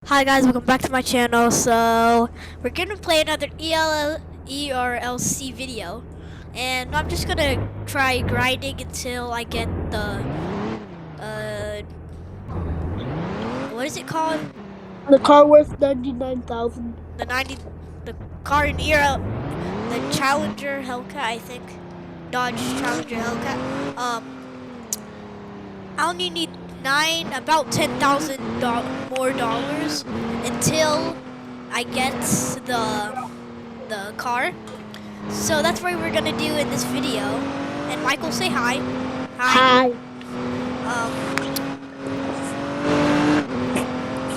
Hi guys, welcome back to my channel. So we're gonna play another ERLC video, and I'm just gonna try grinding until I get the what is it called? The car worth 99,000. The 90, the car in the Challenger Hellcat, I think, Dodge Challenger Hellcat. I only need about $10,000 more dollars until I get the car. So that's what we're gonna do in this video. And Michael, say hi. Hi.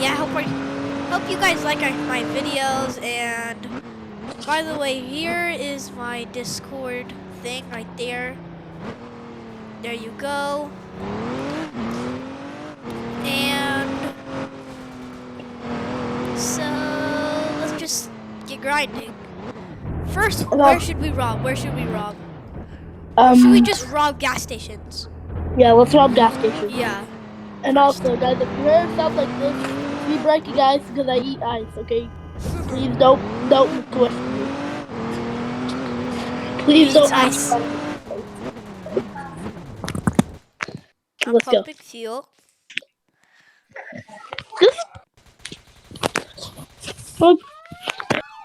Yeah, hope you guys like my videos. And by the way, here is my Discord thing right there. There you go. And so let's just get grinding. First, where should we rob? Or should we just rob gas stations? Yeah, let's rob gas stations. Yeah. And also, guys, if you hear stuff like this, be breaking ice because I eat ice, okay? Please don't question me. Please don't ice. Let's go. Pumping fuel.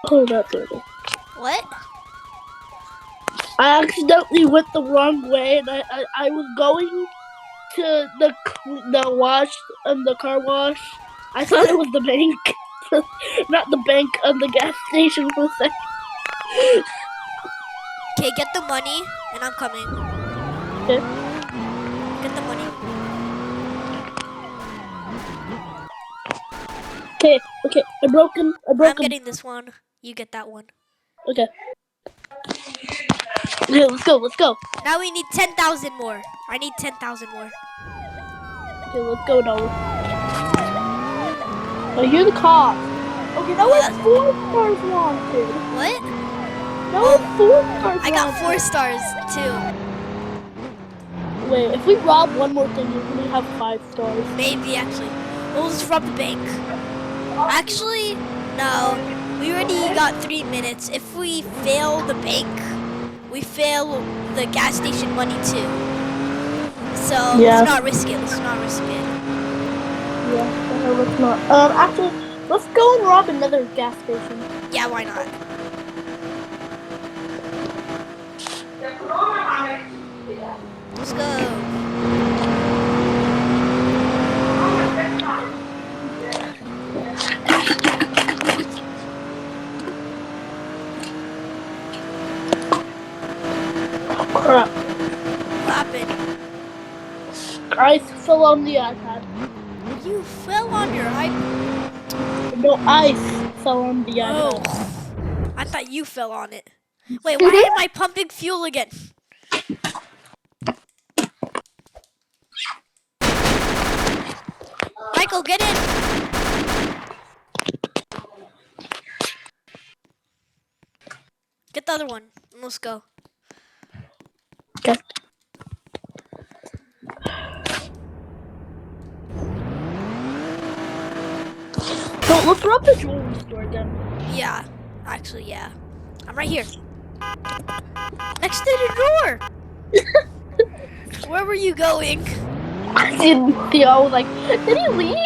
Hold up, baby. What? I accidentally went the wrong way, and I was going to the wash and the car wash. I thought it was the bank, not the bank and the gas station for a second. Okay, get the money, and I'm coming. Okay. Get the money. Okay. I'm broken. I'm getting this one. You get that one. Okay. Okay, let's go. Now we need 10,000 more. I need 10,000 more. Okay, let's go now. Oh, you're the cop. Okay, that was 4 stars wanted. What? That was 4 stars I got 4 stars too. Wait, if we rob one more thing, you're gonna have 5 stars. Maybe, actually. We'll just rob the bank. Actually, no. We already got 3 minutes. If we fail the bank, we fail the gas station money too. So let's not risk it. Yeah, let's not. Actually, let's go and rob another gas station. Yeah, why not? Let's go. Crap. What happened? Ice fell on the iPad. You fell on your iPad? No, ice fell on the iPad. Oh, I thought you fell on it. Wait, why am I pumping fuel again? Michael, get in! Get the other one. Let's go. Okay. So let's rob the jewelry store again. Yeah, actually, yeah. I'm right here. Next to the door! Where were you going? I didn't see. I was like, did he leave?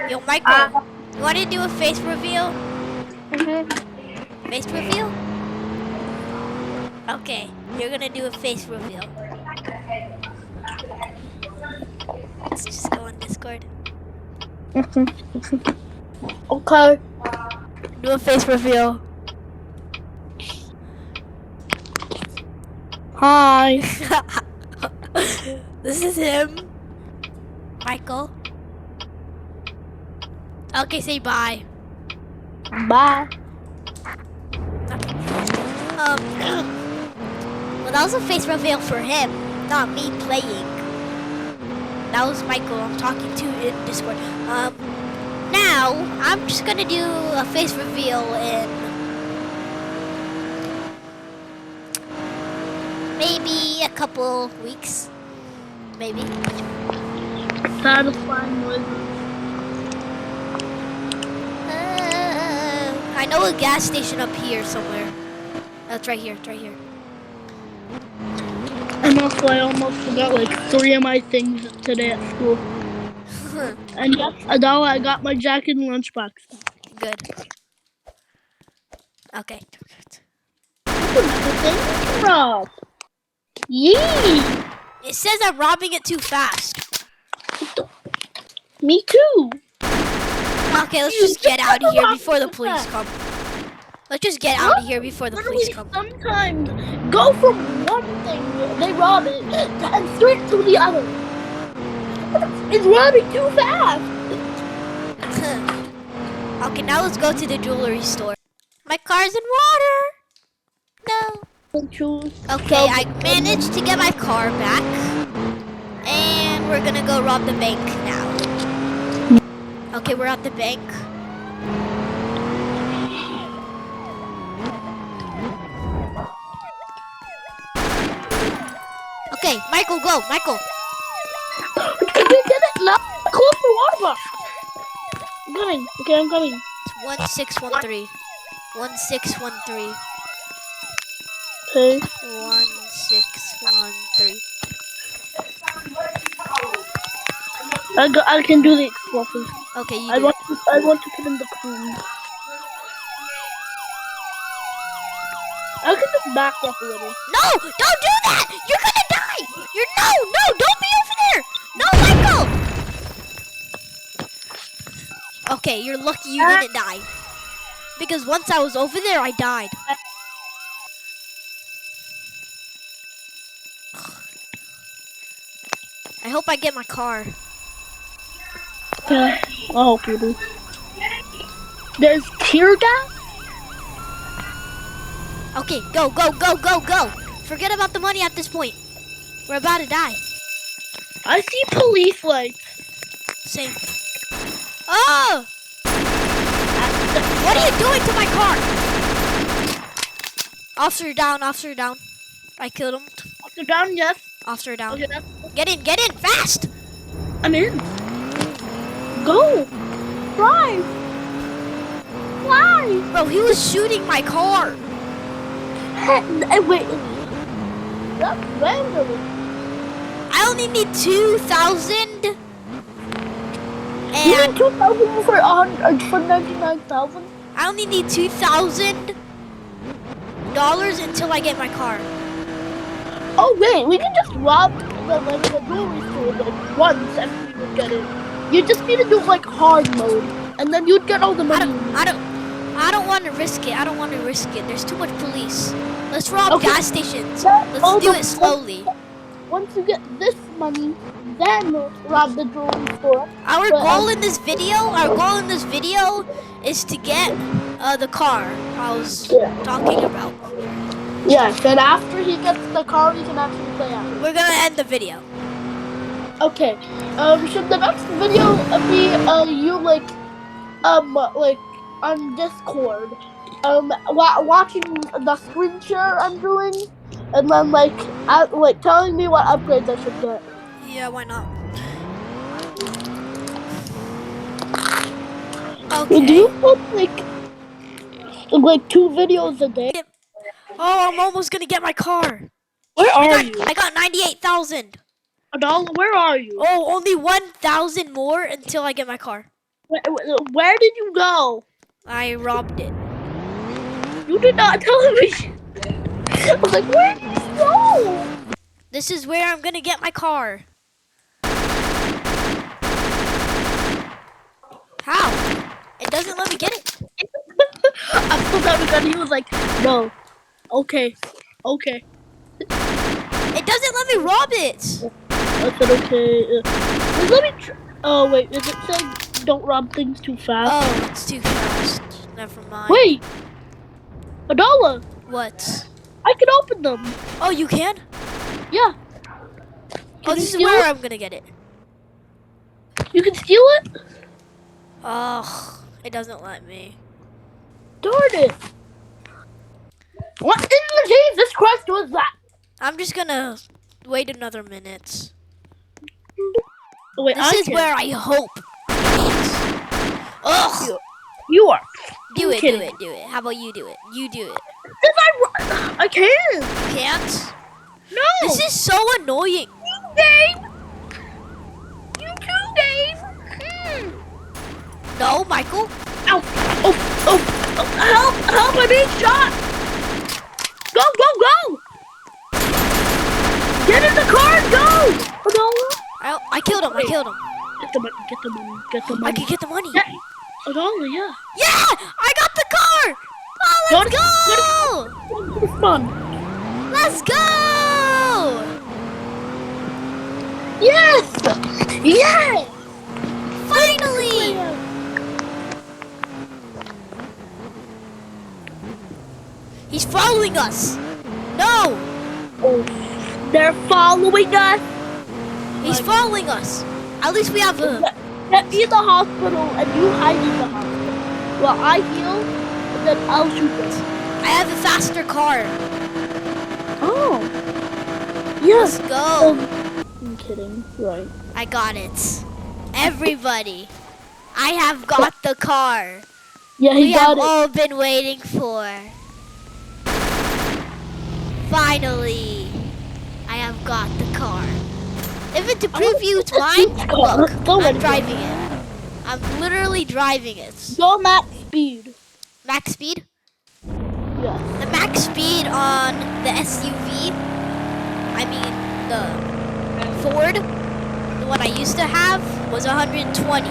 Yo, Michael, you want to do a face reveal? Face reveal? Okay, you're gonna do a face reveal. Let's just go on Discord. Okay. Do a face reveal. Hi. This is him. Michael. Okay, say bye. Bye. Well, that was a face reveal for him, not me playing. That was Michael I'm talking to in Discord. Now, I'm just gonna do a face reveal in Maybe a couple weeks. Maybe. Satisfying noises. I know a gas station up here somewhere. It's right here. It's right here. And also, I almost forgot like 3 of my things today at school. And yes, Adala, I got my jacket and lunchbox. Good. Okay. Rob. Yee! It says I'm robbing it too fast. Me too. Okay, let's just get out of here before the police come. Let's just get out of here before the police come. Sometimes go from one thing, they rob it, and straight to the other. It's robbing too fast. Okay, now let's go to the jewelry store. My car's in water. No. Okay, I managed to get my car back. And we're gonna go rob the bank now. Okay, we're at the bank. Okay, Michael, go, Michael. We did it now. Close the water box. I'm coming. Okay, I'm coming. It's 1613. 1613. Okay. 1613. I can do the explosive. Okay, you I do. want to put in the cone. I can just back up a little. No, don't do that! You're gonna die! No, don't be over there! No, Michael! Okay, you're lucky you didn't die. Because once I was over there, I died. I hope I get my car. Okay, I'll help you, dude. There's tear gas? Okay, go. Forget about the money at this point. We're about to die. I see police lights. Same. Oh! What are you doing to my car? Officer down. I killed him. Officer down, yes. Officer down. Okay, Get in, fast! I'm in. Go. Drive. Fly. Bro, he was shooting my car. Hey, wait. That's vandalism. I only need 2,000. You And need 2,000 for 99,000? I only need $2,000 until I get my car. Oh wait, we can just rob the jewelry store like once and we would get it. You just need to do like hard mode, and then you'd get all the money. I don't want to risk it. There's too much police. Let's rob gas stations. Let's do it slowly. Once you get this money, then rob the jewelry store. Our goal in this video is to get the car I was talking about. Yes, and after he gets the car, he can actually play out. We're gonna end the video. Okay. Should the next video be you like on Discord, watching the screen share I'm doing, and then like telling me what upgrades I should get. Yeah, why not? Okay. Do you put like 2 videos a day? Oh, I'm almost gonna get my car. Where are you? I got 98,000. Adala, where are you? Oh, only 1,000 more until I get my car. Where did you go? I robbed it. You did not tell me. I was like, where did you go? This is where I'm gonna get my car. How? It doesn't let me get it. I pulled out a gun and he was like, no. Okay. It doesn't let me rob it. I said, okay. Let me oh, wait. Is it saying don't rob things too fast? Oh, it's too fast. Never mind. Wait. Adala. What? I can open them. Oh, you can? Yeah. Oh, this is where I'm gonna get it. You can steal it? Oh, it doesn't let me. Darn it. What in the Jesus Christ was that? I'm just gonna wait another minute. Wait, This is where I hope. Ugh! You are. Do it, kidding. do it. How about you do it? You do it. I can't. Can't? No. This is so annoying. Dave. You too, Dave. No, Michael. Ow. Oh. Help. I'm being shot. Go. Get in the car and go. Oh, no. I killed him. Get the money. I can get the money. Yeah. Oh, no, yeah. Yeah! I got the car! Oh, let's go! Come on. Let's go! Yes! Yes! Finally! He's following us. No! Oh, they're following us. He's following us. At least we have a... Get me in the hospital and you hide in the hospital. Well, I heal and then I'll shoot them. I have a faster car. Oh. Yes. Let's go. I'm kidding. Right. I got it. Everybody. I have got the car. Yeah, he We got have it. all been waiting for. Finally. I have got the car. Even to prove you it's mine, look, I'm driving it. I'm literally driving it. Go max speed. Max speed? Yes. The max speed on the SUV, I mean the Ford, the one I used to have, was 120.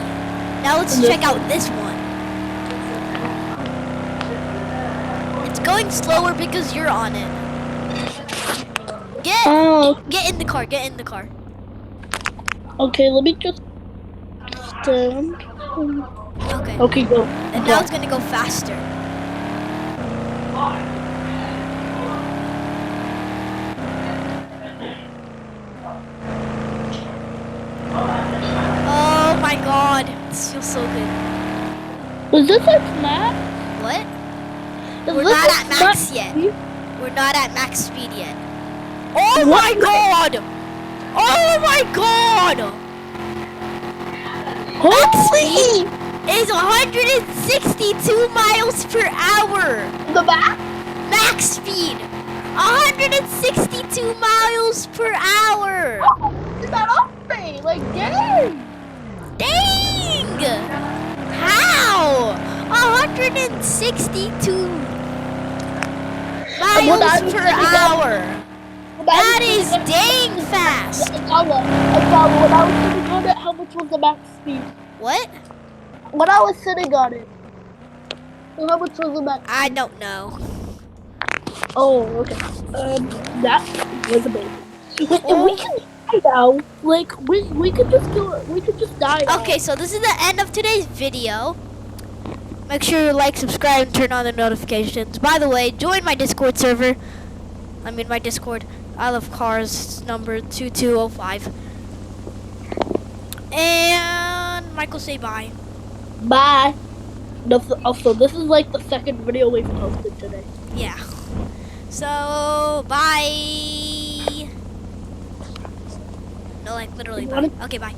Now let's check out this one. It's going slower because you're on it. Get in the car, get in the car. Okay, let me just stand. Okay. Okay, go. And now it's gonna go faster. Oh my god, this feels so good. Was this at max? What? Is We're this not at max yet. speed? We're not at max speed yet. Oh my god! Oh my god! Max speed is 162 miles per hour. The max? Max speed, 162 miles per hour. Is that off me? Like, dang! Dang! How? 162 miles per hour. That is dang fast. When I was sitting on it, how much was the max speed? What? When I was sitting on it, how much was the max? I don't know. Oh, okay. That was amazing. Wait, we can die now. Like, we could just kill it. We could just die now. Okay, so this is the end of today's video. Make sure you like, subscribe, and turn on the notifications. By the way, join my Discord server. I mean my Discord. I love cars, number 2205. And Michael, say bye. Bye. Also, this is like the second video we've posted today. Yeah. So, bye. No, like literally bye. Okay, bye.